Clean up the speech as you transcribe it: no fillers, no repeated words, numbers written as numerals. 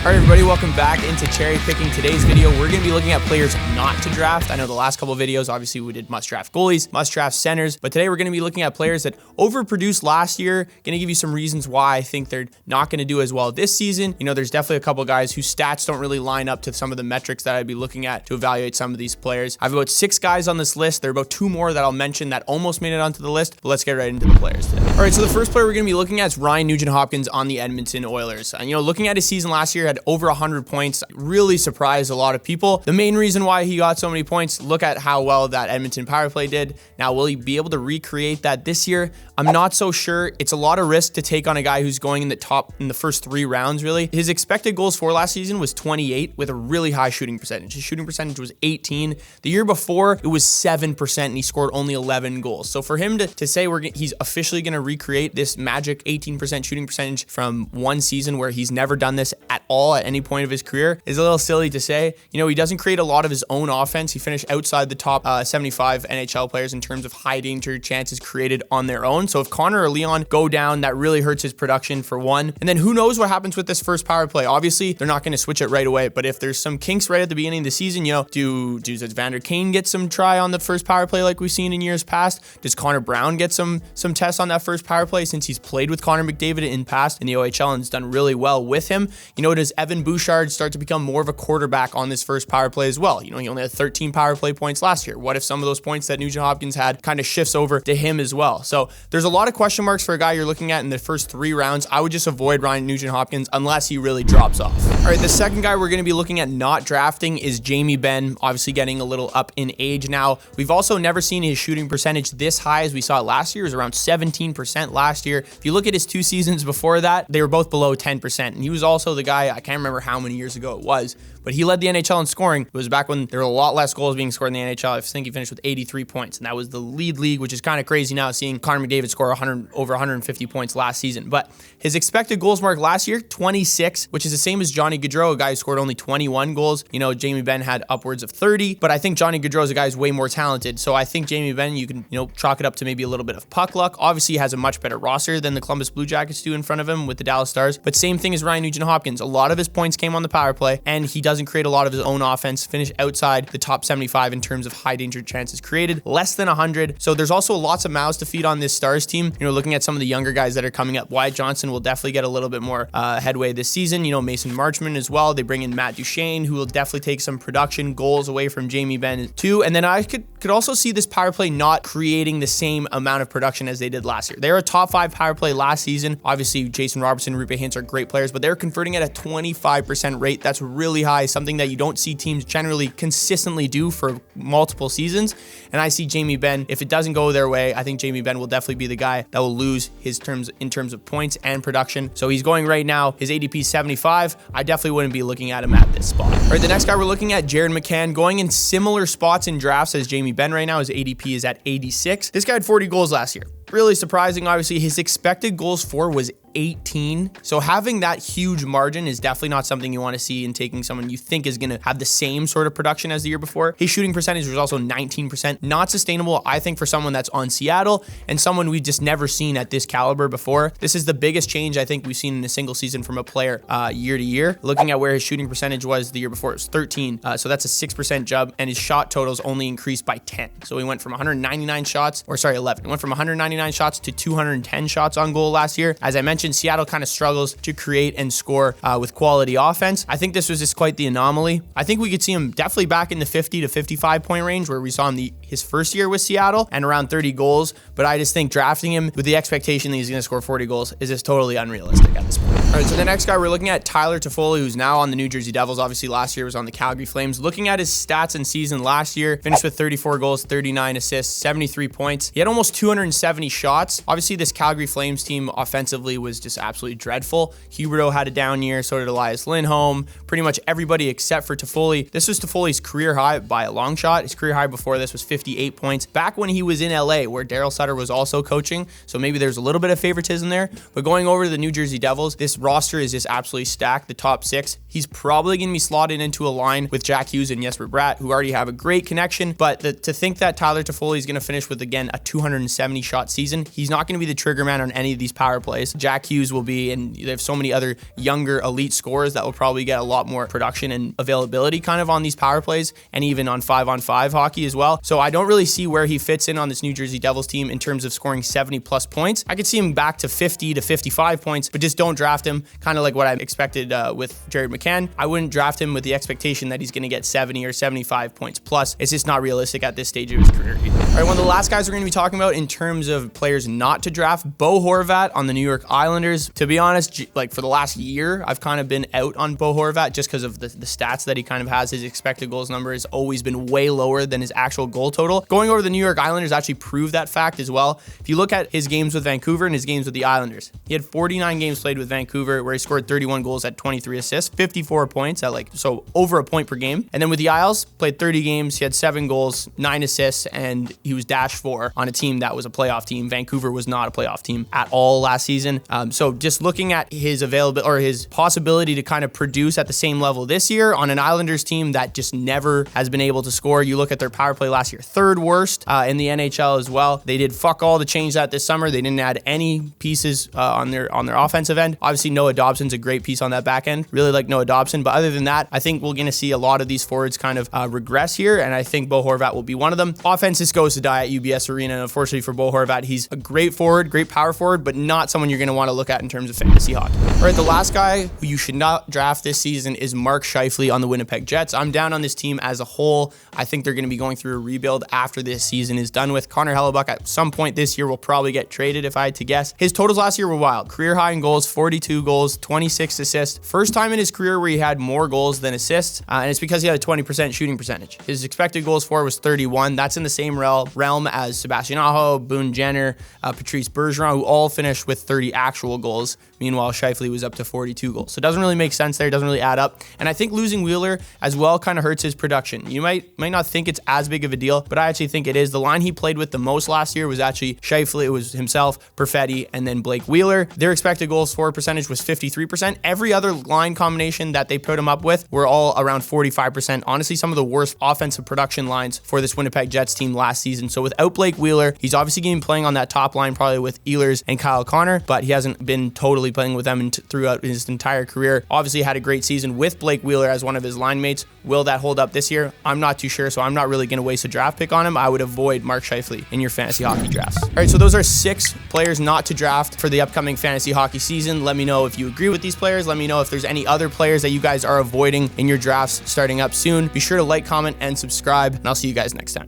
All right, everybody, welcome back into Cherry Picking. Today's video, we're going to be looking at players not to draft. I know the last couple of videos, obviously, we did must-draft goalies, must-draft centers, but today we're going to be looking at players that overproduced last year. Going to give you some reasons why I think they're not going to do as well this season. You know, there's definitely a couple of guys whose stats don't really line up to some of the metrics that I'd be looking at to evaluate some of these players. I have about 6 guys on this list. There are about 2 more that I'll mention that almost made it onto the list, but let's get right into the players today. All right, so the first player we're going to be looking at is Ryan Nugent-Hopkins on the Edmonton Oilers. And, you know, looking at his season last year, had over 100 points, really surprised a lot of people. The main reason why he got so many points, look at how well that Edmonton power play did. Now, will he be able to recreate that this year? I'm not so sure. It's a lot of risk to take on a guy who's going in the first 3 rounds, really. His expected goals for last season was 28 with a really high shooting percentage. His shooting percentage was 18. The year before, it was 7% and he scored only 11 goals. So for him to say he's officially going to recreate this magic 18% shooting percentage from one season where he's never done this at all at any point of his career is a little silly to say. You know, he doesn't create a lot of his own offense. He finished outside the top 75 NHL players in terms of high danger chances created on their own. So if Connor or Leon go down, that really hurts his production for one. And then who knows what happens with this first power play. Obviously, they're not going to switch it right away, but if there's some kinks right at the beginning of the season, you know, does Vander Kane get some try on the first power play like we've seen in years past? Does Connor Brown get some tests on that first power play since he's played with Connor McDavid in past in the OHL and has done really well with him? You know, does Evan Bouchard start to become more of a quarterback on this first power play as well? You know, he only had 13 power play points last year. What if some of those points that Nugent-Hopkins had kind of shifts over to him as well? So there's a lot of question marks for a guy you're looking at in the first 3 rounds. I would just avoid Ryan Nugent-Hopkins unless he really drops off. All right, the second guy we're going to be looking at not drafting is Jamie Benn, obviously getting a little up in age now. We've also never seen his shooting percentage this high as we saw it last year. It was around 17% last year. If you look at his 2 seasons before that, they were both below 10%. And he was also the guy, I can't remember how many years ago it was, but he led the NHL in scoring. It was back when there were a lot less goals being scored in the NHL. I think he finished with 83 points, and that was the league, which is kind of crazy now seeing Connor McDavid score over 150 points last season. But his expected goals mark last year, 26, which is the same as Johnny Gaudreau, a guy who scored only 21 goals. You know, Jamie Benn had upwards of 30, but I think Johnny Gaudreau is a guy who's way more talented. So I think Jamie Benn, you can, you know, chalk it up to maybe a little bit of puck luck. Obviously, he has a much better roster than the Columbus Blue Jackets do in front of him with the Dallas Stars. But same thing as Ryan Nugent-Hopkins. A lot of his points came on the power play, and he doesn't create a lot of his own offense, finish outside the top 75 in terms of high danger chances created, less than 100. So there's also lots of mouths to feed on this Stars team. You know, looking at some of the younger guys that are coming up, Wyatt Johnson will definitely get a little bit more headway this season. You know, Mason Marchment as well. They bring in Matt Duchene, who will definitely take some production goals away from Jamie Benn too. And then I could also see this power play not creating the same amount of production as they did last year. They were a top 5 power play last season. Obviously, Jason Robertson, Rupe Hintz are great players, but they're converting at a 25% rate. That's really high, something that you don't see teams generally consistently do for multiple seasons. And I see Jamie Benn, if it doesn't go their way, I think Jamie Benn will definitely be the guy that will lose in terms of points and production. So he's going right now, his ADP is 75. I definitely wouldn't be looking at him at this spot. All right, the next guy we're looking at, Jared McCann, going in similar spots in drafts as Jamie Benn right now. His ADP is at 86. This guy had 40 goals last year. Really surprising. Obviously, his expected goals for was 18. So having that huge margin is definitely not something you want to see in taking someone you think is going to have the same sort of production as the year before. His shooting percentage was also 19%. Not sustainable, I think, for someone that's on Seattle and someone we've just never seen at this caliber before. This is the biggest change I think we've seen in a single season from a player year to year. Looking at where his shooting percentage was the year before, it was 13. So that's a 6% jump, and his shot totals only increased by 10. So he went from 199 shots, or sorry, 11. He went from 199 shots to 210 shots on goal last year. As I mentioned, Seattle kind of struggles to create and score with quality offense. I think this was just quite the anomaly. I think we could see him definitely back in the 50 to 55 point range where we saw him his first year with Seattle and around 30 goals. But I just think drafting him with the expectation that he's going to score 40 goals is just totally unrealistic at this point. All right, so the next guy we're looking at, Tyler Toffoli, who's now on the New Jersey Devils. Obviously, last year was on the Calgary Flames. Looking at his stats in season last year, finished with 34 goals, 39 assists, 73 points. He had almost 270 shots. Obviously, this Calgary Flames team offensively was just absolutely dreadful. Huberdeau had a down year, so did Elias Lindholm. Pretty much everybody except for Toffoli. This was Toffoli's career high by a long shot. His career high before this was 58 points back when he was in LA, where Daryl Sutter was also coaching. So maybe there's a little bit of favoritism there. But going over to the New Jersey Devils, this roster is just absolutely stacked. The top 6, he's probably going to be slotted into a line with Jack Hughes and Jesper Bratt, who already have a great connection. But to think that Tyler Toffoli is going to finish with, again, a 270 shot season, he's not going to be the trigger man on any of these power plays. Jack Hughes will be, and they have so many other younger elite scorers that will probably get a lot more production and availability kind of on these power plays, and even on 5-on-5 hockey as well. So I don't really see where he fits in on this New Jersey Devils team in terms of scoring 70 plus points. I could see him back to 50 to 55 points, but just don't draft him. Kind of like what I expected with Jared McCann. I wouldn't draft him with the expectation that he's going to get 70 or 75 points plus. It's just not realistic at this stage of his career. All right, one of the last guys we're going to be talking about in terms of players not to draft, Bo Horvat on the New York Islanders. To be honest, like for the last year, I've kind of been out on Bo Horvat just because of the stats that he kind of has. His expected goals number has always been way lower than his actual goal total. Going over the New York Islanders actually proved that fact as well. If you look at his games with Vancouver and his games with the Islanders, he had 49 games played with Vancouver where he scored 31 goals at 23 assists, 54 points at so over a point per game. And then with the Isles, played 30 games, he had 7 goals, 9 assists, and he was -4 on a team that was a playoff team. Vancouver was not a playoff team at all last season. So just looking at his availability or his possibility to kind of produce at the same level this year on an Islanders team that just never has been able to score. You look at their power play last year, 3rd worst in the NHL as well. They did fuck all to change that this summer. They didn't add any pieces on their offensive end. Obviously, Noah Dobson's a great piece on that back end. Really like Noah Dobson, but other than that, I think we're going to see a lot of these forwards kind of regress here, and I think Bo Horvat will be one of them. Offense just goes to die at UBS Arena, and unfortunately for Bo Horvat, he's a great forward, great power forward, but not someone you're going to want to look at in terms of fantasy hockey. All right, the last guy who you should not draft this season is Mark Scheifele on the Winnipeg Jets. I'm down on this team as a whole. I think they're going to be going through a rebuild after this season is done with. Connor Hellebuck at some point this year will probably get traded if I had to guess. His totals last year were wild. Career high in goals, 42 goals, 26 assists. First time in his career where he had more goals than assists, and it's because he had a 20% shooting percentage. His expected goals for was 31. That's in the same realm as Sebastian Aho, Boone Jenner, Patrice Bergeron, who all finished with 30 actual goals. Meanwhile, Scheifele was up to 42 goals. So it doesn't really make sense there. It doesn't really add up. And I think losing Wheeler as well kind of hurts his production. You might not think it's as big of a deal, but I actually think it is. The line he played with the most last year was actually Scheifele. It was himself, Perfetti, and then Blake Wheeler. Their expected goals for percentage was 53%. Every other line combination that they put him up with were all around 45%. Honestly, some of the worst offensive production lines for this Winnipeg Jets team last season. So without Blake Wheeler, he's obviously going to be playing on that top line probably with Ehlers and Kyle Connor, but he hasn't been totally playing with them throughout his entire career. Obviously had a great season with Blake Wheeler as one of his line mates. Will that hold up this year? I'm not too sure, so I'm not really going to waste a draft pick on him. I would avoid Mark Scheifele in your fantasy hockey drafts. All right, so those are 6 players not to draft for the upcoming fantasy hockey season. Let me know if you agree with these players. Let me know if there's any other players that you guys are avoiding in your drafts starting up soon. Be sure to like, comment, and subscribe, and I'll see you guys next time.